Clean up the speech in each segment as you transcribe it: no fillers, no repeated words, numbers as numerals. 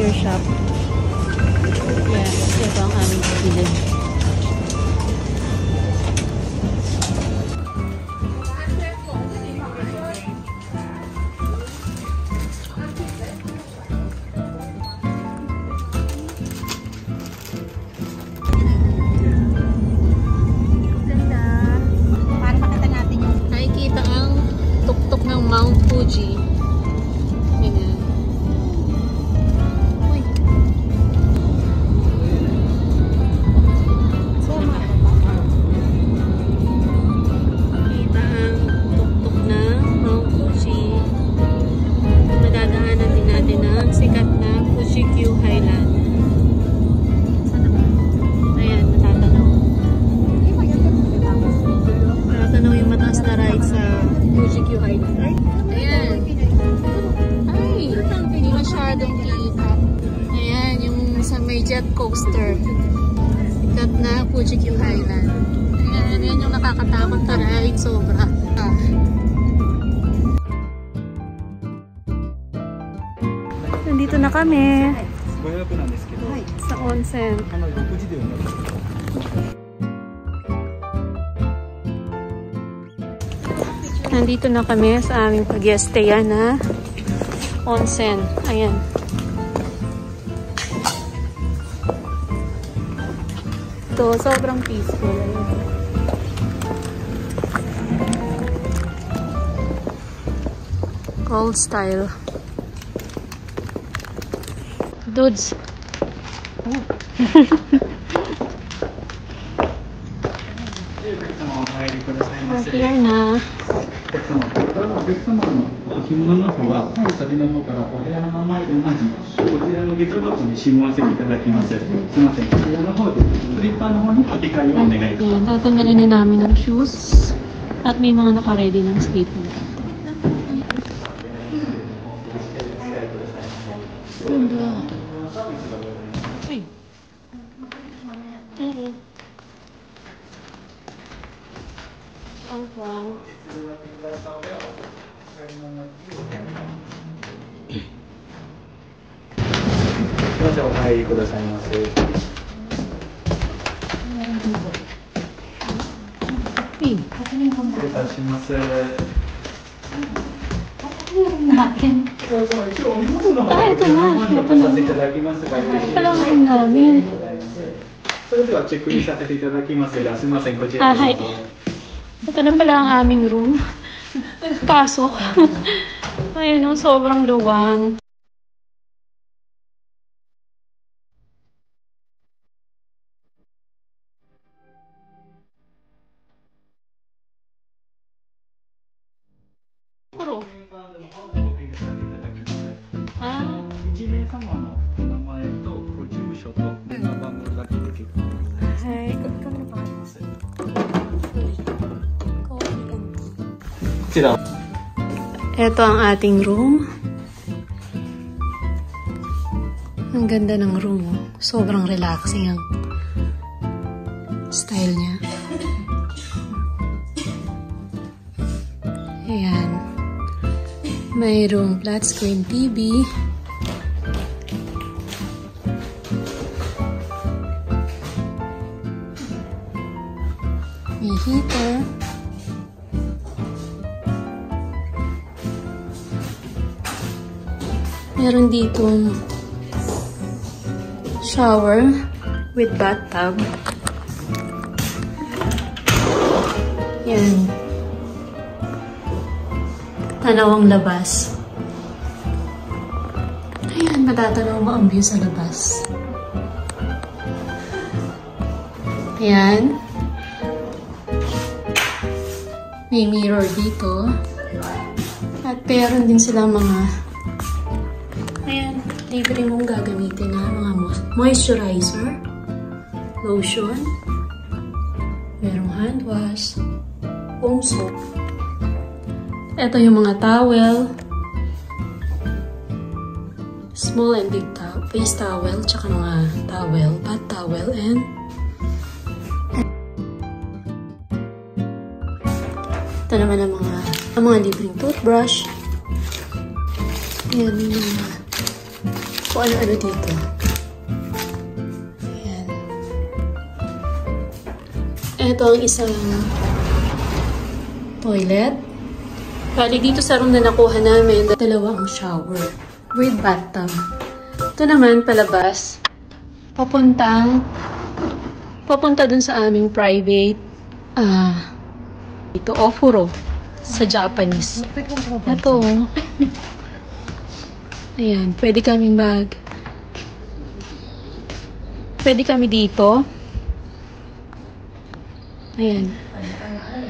souvenir shop. Yan, ito ang aming bilhin. Mount Fuji. Ayan. Uy. Kita ang tuktok ng Mount Fuji. Madadaanan din natin ang sikat na Fuji Q Highland. Ayan, matatanaw. Matatanaw yung mataas na ride sa Fuji Q Highland. Ayan. Ay, hindi masyadong kita. Ayan, yung sa may jet coaster. Sikat na Fuji Q Highland. Ayan, yan yung nakakatakot na ride. Sobra. Nandito na kami. Sa onsen. Nandito na kami sa aming pag-staya na onsen. Ayan. Ito, sobrang peaceful. Ayan. Old style. Dudes. Oh. Here na. お客様のお着物の方は旅の方からお部屋の名前と同じこちらのゲートの方に指紋せていただきます。すみません、こちらの方でスリッパの方にお手替えをお願いします。Tatanggalin na namin ng shoes at may mga naka-ready ng skateboard. Ganda. Uy. Ang fun. O入りくださいませ。失礼いたします。それではチェックインさせていただきますが、すみません、こちらへどうぞ。Ito na pala ang aming room. Pasok. Ayun, sobrang luwang. Puro. Ah. 1名様のお名前とご住所と電話番号だけで結構です。はい。Ito ang ating room. Ang ganda ng room. Sobrang relaxing ang style niya. Ayan. Mayroong flat screen TV. May heater. Meron ditong shower with bathtub. Yan. Tanaw ang labas. Ayan, matatanaw mo ang view sa labas. Ayan. May mirror dito. At meron din silang mga libre mong gagamitin na mga moisturizer, lotion, merong hand wash, foam soap. Ito yung mga towel, small and big towel, face towel, tsaka mga towel, bath towel, and ito naman ang mga libreng toothbrush. Ayan yung mga kung ano-ano dito. Ayan. Ito ang isang toilet. Bali, dito sa room na nakuha namin, dalawang shower with bathtub. Ito naman, palabas. Papunta dun sa aming private ito, ofuro sa Japanese. Ito. Ayan, pwede kami dito. Ayan.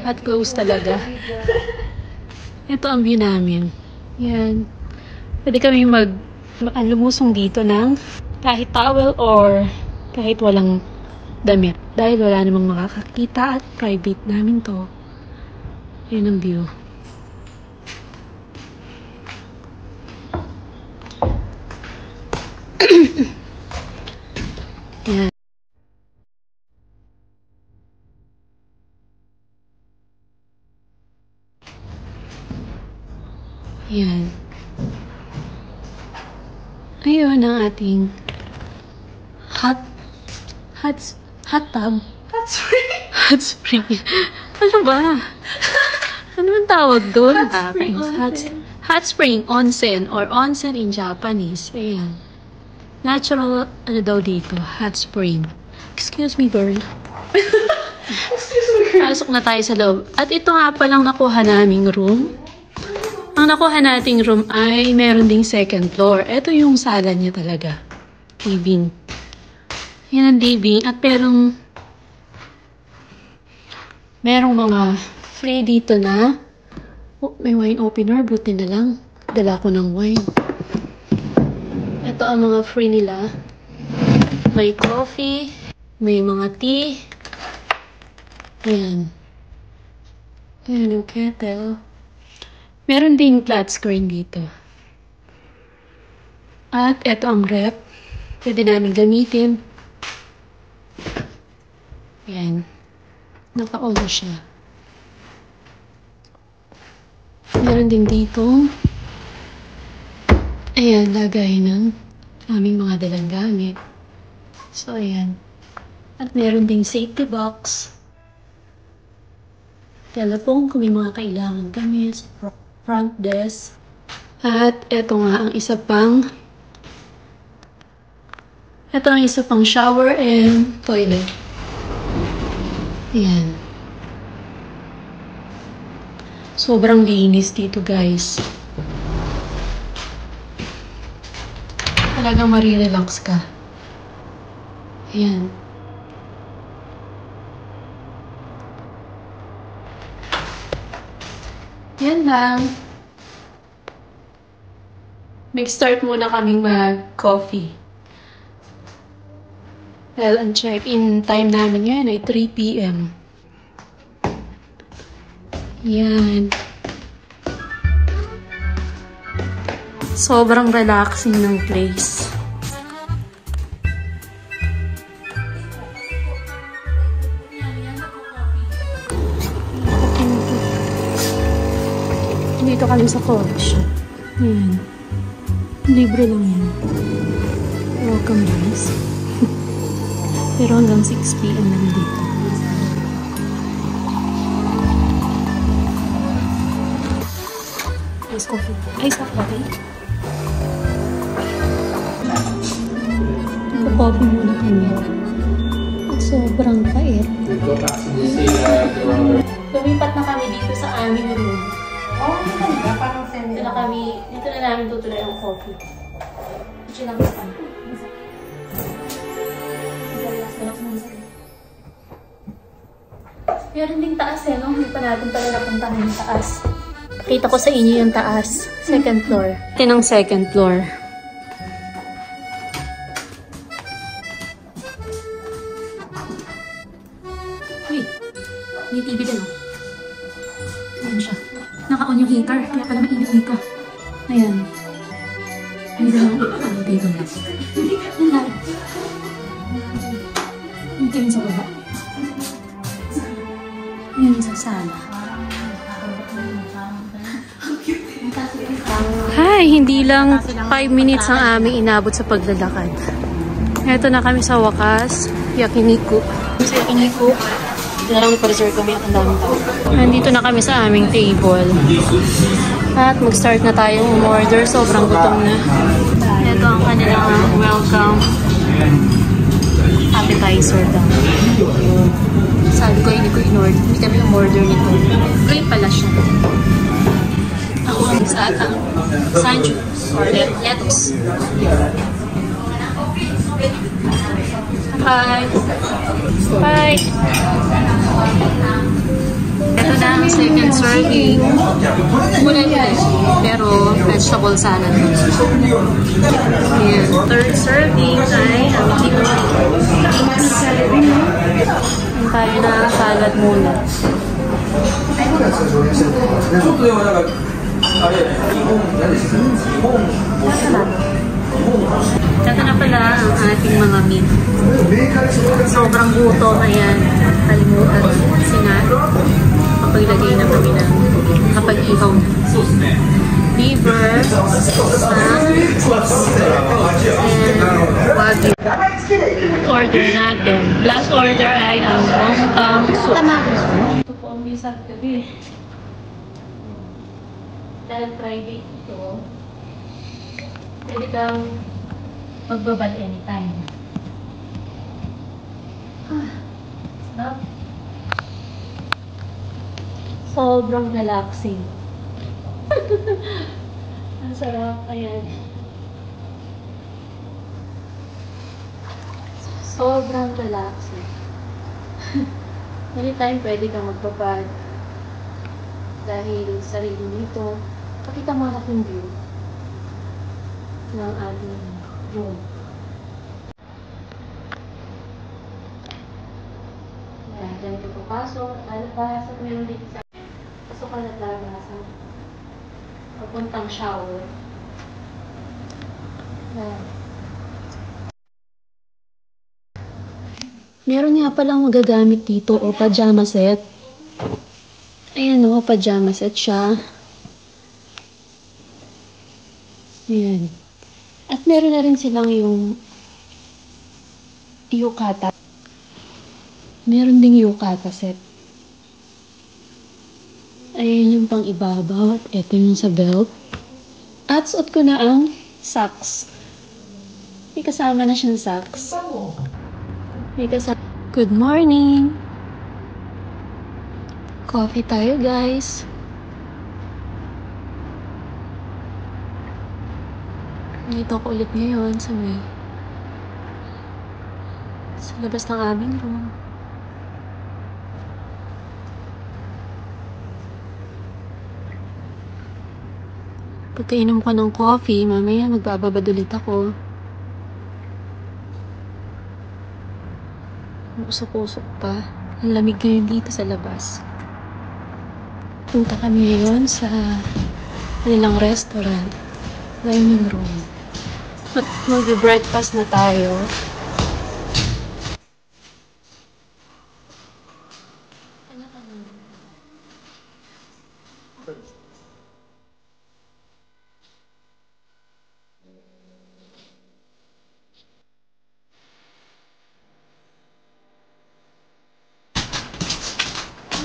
At close talaga. Ito ang view namin. Ayan. Pwede kami lumusong dito ng kahit towel or kahit walang damit. Dahil wala namang makakakita at private namin to. Ayan ang view. Ayan. Ayan. Ayun ang ating hot tub. Hot spring. Ano ba? Ano ang tawag doon? Hot spring onsen or onsen in Japanese. Ayan. Natural, ano daw dito? Hot spring. Excuse me, girl. Pasok na tayo sa loob. At ito nga palang nakuha naming room. Ang nakuha nating room ay meron ding second floor. Ito yung sala niya talaga. Living. Yan ang living. At merong mga free dito na may wine opener. Buti na lang. Dala ko ng wine. Ito ang mga free nila. May coffee. May mga tea. Ayan. Ayan yung kettle. Meron ding flat screen dito. At ito ang rep. Pwede namin gamitin. Ayan. Naka-on siya. Meron din dito. Ayan, lagay ng aming mga dalang gamit. So, ayan. At meron ding safety box. Telephone kung may mga kailangan kami. Front desk. At ito nga ang isa pang shower and toilet. Ayan. Sobrang linis dito, guys. Talagang marirelax ka. Ayan. Yan lang. Mag-start muna kaming mag-coffee. Well, ang check-in time namin ngayon ay 3 p.m. Yan. Sobrang relaxing ng place. Dito kami sa coffee shop. Ayan. Libre lang yan. Welcome, guys. Pero hanggang 6 p.m. lang dito. Ice coffee. Ice coffee. Nagpa-coffee muna kami. At sobrang pait. Lumipat na kami dito sa aming room. Oh, maganda. Parang Dito na namin tutuloy ang coffee. Diyan lang sa pan. Meron ding taas no? Hindi pa natin pala napuntahan yung taas. Pakita ko sa inyo yung taas. Second floor. Ito ng second floor. Uy! May TV din Ayan siya. Naka-on yung heater. Kaya pala mainit dito. Ayan. Hindi na lang dito na. Yan lang. Ito yung sa baba. Yan sa sala. Hi! Ay, hindi lang 5 minutes ang aming inabot sa paglalakad. Ito na kami sa wakas, Yakiniku. Sa Yakiniku, dito na lang pa-reserve kami ang dami tao. Nandito na kami sa aming table. At mag-start na tayong umorder. Sobrang gutom na. Ito ang kanilang welcome appetizer daw. Sabi ko, hindi ko in-order. Hindi kami umorder nito. Free pala siya. Ako ang sa atang sanju or lettuce. Hi! Hi! Ito na ang second serving. Gulay-gulay. Pero vegetable salad. Ayan. Third serving ay ang liquid. Tayo na salad muna. Ito na pala ang ating mga meat. Sobrang gutom. Ayan. Kalimutan. Sinabi. Kapaglagay na kami ng kapag-ihaw na. Liver, and wagyu. Order natin. Last order ay ang wonton soup. Ito po ang bisa gabi. Dahil Friday ito, pwede kang magbabal anytime. Sarap. Sobrang relaxing. Ang sarap. Ayan. Sobrang relaxing. Anytime pwede kang magpapad. Dahil sarili nito. Pakita mo anak yung view ng ating room. Ayan. Diyan ito papasok. Lalabas. At meron dito sa pasok ka at lalabasan. Papuntang shower. Ayan. Meron nga palang magagamit dito o pajama set. Ayan o, pajama set siya. Ayan. At meron na rin silang yung yukata. Meron ding yukata set. Ayan yung pang ibabaw at ito yung sa belt. At suot ko na ang socks. May kasama na siyang socks. May kasama. Good morning! Coffee tayo, guys. Dito ako ulit ngayon sa labas ng aming room. Pagkainom ko ng coffee, mamaya magbababad ulit ako. Usok-usok pa. Ang lamig ngayon dito sa labas. Punta kami ngayon sa kanilang restaurant. Dining room. At mag-breakfast na tayo.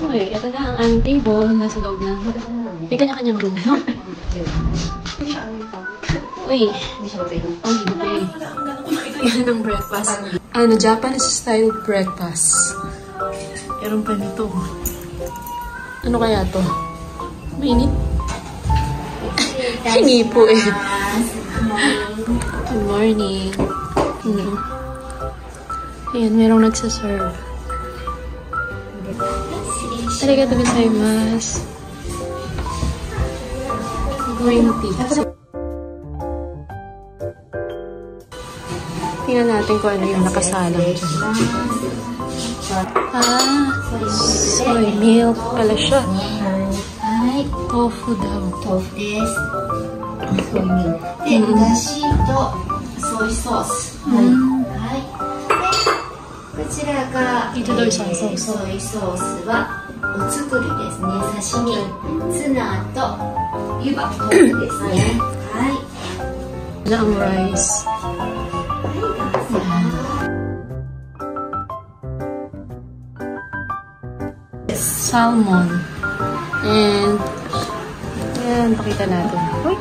Okay, ito na ang aming table. Nasa loob na. May kanya-kanyang room. Uy. Oh, hindi. Yan ang breakfast. Japanese style breakfast. Meron pa nito. Ano kaya to? Mainit? Hindi po eh. Good morning. Ayan, merong nagsaserve. Arigatou gozaimasu. Green tea. Tingnan natin kung ano yung nakasalang dyan. Soy milk pala siya. Tofu daw. Tofu desu. Soy milk. De, dashi to soy sauce. Hai. こちらがソイソースはお作りですね。刺身、ツナと湯葉、豆腐ですね。はい。Wala ang rice. Salmon. And, yan, pakita natin. Uy,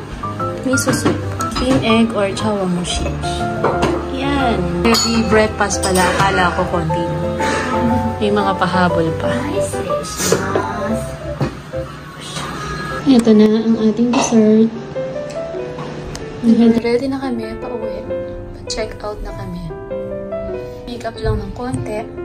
miso soup. Steam egg or chawamushi. Yan. Heavy breakfast pala. Akala ko konti. May mga pahabol pa. Ito na ang ating dessert. Ready na kami. Pauwi. Pa-check out na kami. Pick up lang ng konti.